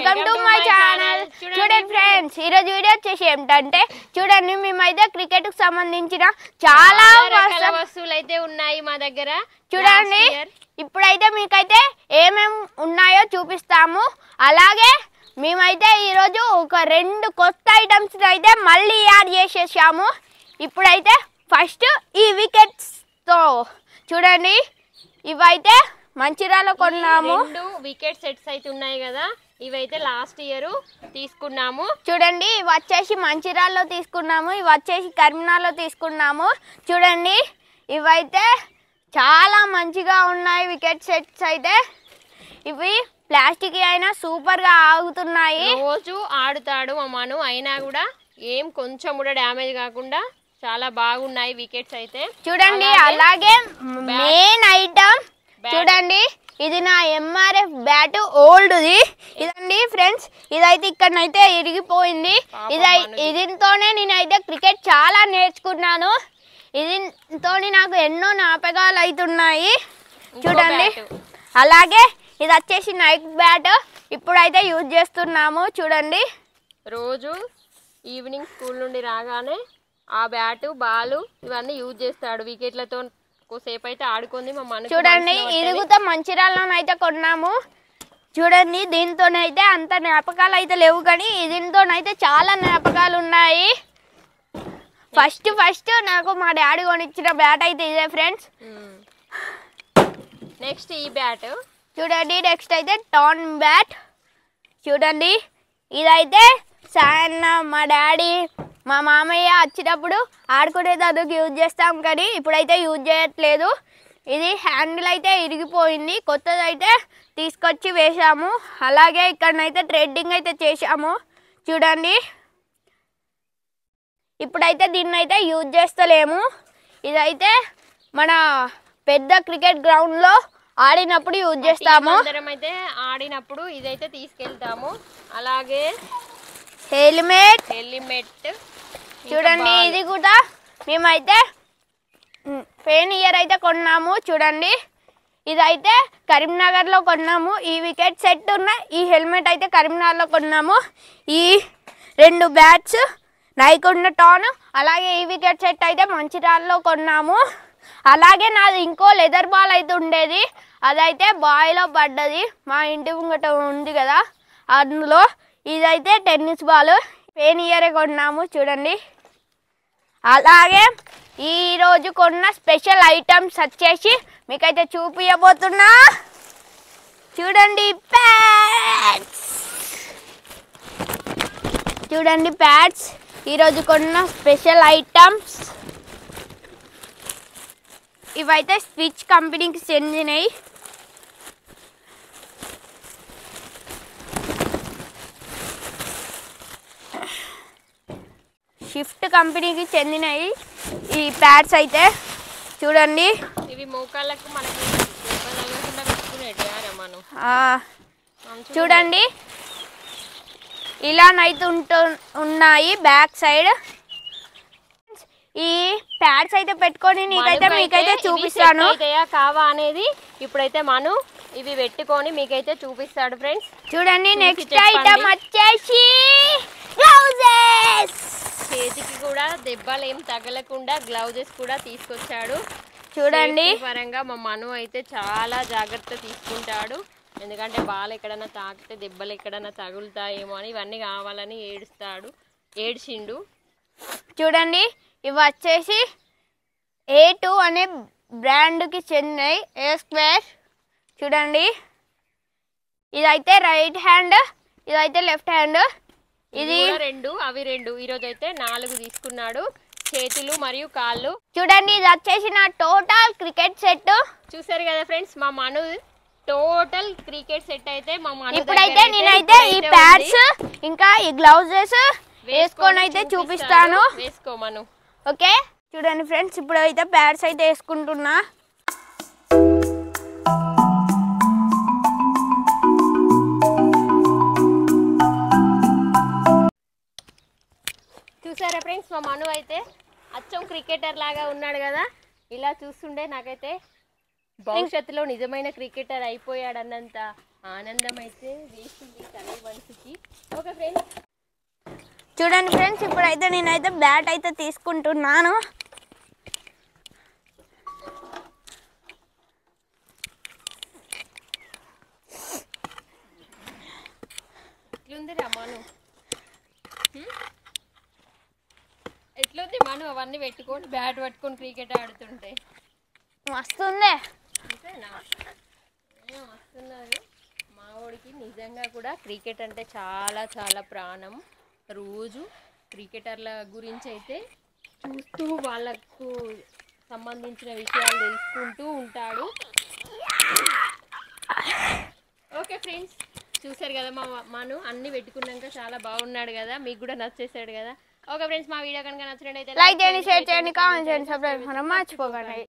Welcome to my channel. చూడండి friends, ఈ రోజు వీడియో వచ్చేసి ఏంటంటే చూడండి మేమైతే క్రికెట్ కు సంబంధించిన చాలా రకాల వస్తువులు అయితే ఉన్నాయి మా దగ్గర. చూడండి ఇప్పుడైతే మీకైతే ఏమేం ఉన్నాయో చూపిస్తాము. అలాగే మేమైతే ఈ రోజు ఒక 2 కొత్త ఐటమ్స్ అయితే మళ్ళీ యాడ్ చేసేసాము. ఇప్పుడైతే ఫస్ట్ ఈ వికెట్స్ తో చూడండి, ఇవైతే మంచిర్యాలలో కొన్నాము. 2 వికెట్ సెట్స్ అయితే ఉన్నాయి కదా, ఇవైతే లాస్ట్ ఇయర్ తీసుకున్నాము. చూడండి ఇవి వచ్చేసి మంచిర్యాలలో తీసుకున్నాము, ఇవి వచ్చేసి కరీంనగర్లో తీసుకున్నాము. చూడండి ఇవైతే చాలా మంచిగా ఉన్నాయి వికెట్ సెట్స్ అయితే. ఇవి ప్లాస్టిక్ అయినా సూపర్ గా ఆగుతున్నాయి. రోజు ఆడుతాడు మా మను, అయినా కూడా ఏం కొంచెం కూడా డ్యామేజ్ కాకుండా చాలా బాగున్నాయి వికెట్స్ అయితే. చూడండి అలాగే మెయిన్ ఐటమ్ చూడండి, ఇది నా ఎంఆర్ఎఫ్ బ్యాట్ ఓల్డ్ది. ఇదండి ఫ్రెండ్స్, ఇదైతే ఇక్కడనైతే ఇరిగిపోయింది. దీంతోనే నేనైతే క్రికెట్ చాలా నేర్చుకున్నాను. దీంతో నాకు ఎన్నో జ్ఞాపకాలు అవుతున్నాయి. చూడండి అలాగే ఇది వచ్చేసి నైట్ బ్యాట్, ఇప్పుడైతే యూజ్ చేస్తున్నాము. చూడండి రోజు ఈవినింగ్ స్కూల్ నుండి రాగానే ఆ బ్యాటు బాలు ఇవన్నీ యూజ్ చేస్తాడు. వికెట్లతో సేపు అయితే ఆడుకుంది మా మన. చూడండి ఇది కూడా మంచిర్యాలలోనైతే కొన్నాము. చూడండి దీంతోనైతే అంత జ్ఞాపకాలు అయితే లేవు, కానీ దీంతోనైతే చాలా జ్ఞాపకాలు ఉన్నాయి. ఫస్ట్ నాకు మా డాడీ కొనిచ్చిన బ్యాట్ అయితే ఇదే ఫ్రెండ్స్. నెక్స్ట్ ఈ బ్యాట్ చూడండి, నెక్స్ట్ అయితే టాన్ బ్యాట్. చూడండి ఇదైతే సాయన్న మా డాడీ మా మామయ్య వచ్చినప్పుడు ఆడుకునేందుకు యూజ్ చేస్తాం, కానీ ఇప్పుడైతే యూజ్ చేయట్లేదు. ఇది హ్యాండిల్ అయితే ఇరిగిపోయింది, కొత్తది అయితే తీసుకొచ్చి వేసాము. అలాగే ఇక్కడనైతే థ్రెడ్డింగ్ అయితే చేసాము. చూడండి ఇప్పుడైతే దీన్ని అయితే యూజ్ చేస్తలేము. ఇదైతే మన పెద్ద క్రికెట్ గ్రౌండ్లో ఆడినప్పుడు యూజ్ చేస్తాము. అయితే ఆడినప్పుడు ఇదైతే తీసుకెళ్తాము. అలాగే హెల్మెట్ చూడండి, ఇది కూడా మేమైతే పెయిన్ ఇయర్ అయితే కొన్నాము. చూడండి ఇదైతే కరీంనగర్లో కొన్నాము. ఈ వికెట్ సెట్ ఉన్న ఈ హెల్మెట్ అయితే కరీంనగర్లో కొన్నాము. ఈ 2 బ్యాట్స్ నైకొండ టాన్, అలాగే ఈ వికెట్ సెట్ అయితే మంచిర్యాలలో కొన్నాము. అలాగే నాది ఇంకో లెదర్ బాల్ అయితే ఉండేది, అదైతే బాయిలో పడ్డది. మా ఇంటి ముంగట ఉంది కదా అందులో. ఇదైతే టెన్నిస్ బాల్, పెయిన్ ఇయరే కొన్నాము. చూడండి అలాగే ఈరోజు కొన్న స్పెషల్ ఐటమ్స్ వచ్చేసి మీకైతే చూపించబోతున్నా. చూడండి ప్యాడ్స్, చూడండి ప్యాడ్స్ ఈరోజు కొన్న స్పెషల్ ఐటమ్స్. ఇవైతే స్విచ్ కంపెనీకి చెందినవి. షిఫ్ట్ కంపెనీకి చెందినవి ఈ ప్యాడ్స్ అయితే. చూడండి ఇవి మోకాళ్ళకు మనకి చూడండి ఇలానైతే ఉన్నాయి బ్యాక్ సైడ్. ఈ ప్యాడ్స్ అయితే పెట్టుకొని మీకైతే చూపిస్తాను కావా అనేది. ఇప్పుడైతే మను ఇవి పెట్టుకొని మీకైతే చూపిస్తాడు ఫ్రెండ్స్. చూడండి నెక్స్ట్ ఐటమ్ వచ్చేసి గ్లౌజెస్. చేతికి కూడా దెబ్బలు ఏం తగలకుండా గ్లౌజెస్ కూడా తీసుకొచ్చాడు. చూడండి పరంగా మా మను అయితే చాలా జాగ్రత్త తీసుకుంటాడు, ఎందుకంటే బాల్ ఎక్కడన్నా తాకితే దెబ్బలు ఎక్కడన్నా తగులుతాయేమో అని ఇవన్నీ కావాలని ఏడ్చిండు. చూడండి ఇవి వచ్చేసి A2 అనే బ్రాండ్కి చెందినవి, A స్క్వేర్. చూడండి ఇదైతే రైట్ హ్యాండ్, ఇదైతే లెఫ్ట్ హ్యాండ్. ఇది 2 అవి 2 ఈరోజు అయితే 4 తీసుకున్నాడు, చేతులు మరియు కాళ్ళు. చూడండి ఇది వచ్చేసి నా టోటల్ క్రికెట్ సెట్. చూసారు కదా ఫ్రెండ్స్, మా మను టోటల్ క్రికెట్ సెట్ అయితే మా మను. ఇప్పుడైతే నేనైతే ఈ ప్యాడ్స్ ఇంకా ఈ గ్లౌజెస్ వేసుకొని అయితే చూపిస్తాను. వేసుకో మను. ఓకే చూడండి ఫ్రెండ్స్, ఇప్పుడు అయితే ప్యాడ్స్ అయితే వేసుకుంటున్నా. చూసారా ఫ్రెండ్స్, మా మను అయితే అచ్చం క్రికెటర్ లాగా ఉన్నాడు కదా. ఇలా చూస్తుండే నాకైతే భవిష్యత్తులో నిజమైన క్రికెటర్ అయిపోయాడన్నంత ఆనందం అయితే వేస్తుంది తల్లి మనసుకి. ఓకే ఫ్రెండ్స్, చూడండి ఫ్రెండ్స్, ఇప్పుడైతే నేనైతే బ్యాట్ అయితే తీసుకుంటున్నాను. ఎట్లుంది రా మను? ఎట్లుంది మను అవన్నీ పెట్టుకొని బ్యాట్ పట్టుకొని క్రికెట్ ఆడుతుంటే? మస్తుందే. అంతేనా? వస్తున్నారు. మా వాడికి నిజంగా కూడా క్రికెట్ అంటే చాలా చాలా ప్రాణం. రోజు క్రికెటర్ల గురించి అయితే చూస్తూ వాళ్ళకు సంబంధించిన విషయాలు తెలుసుకుంటూ ఉంటాడు. ఓకే ఫ్రెండ్స్, చూసారు కదా మను అన్ని పెట్టుకున్నాక చాలా బాగున్నాడు కదా, మీకు కూడా నచ్చేసాడు కదా. ఓకే ఫ్రెండ్స్, మా వీడియో కనుక నచ్చినట్లయితే లైక్ చేయండి, షేర్ చేయండి, కామెంట్ చేయండి, సబ్స్క్రైబ్ చేయడం మర్చిపోకండి.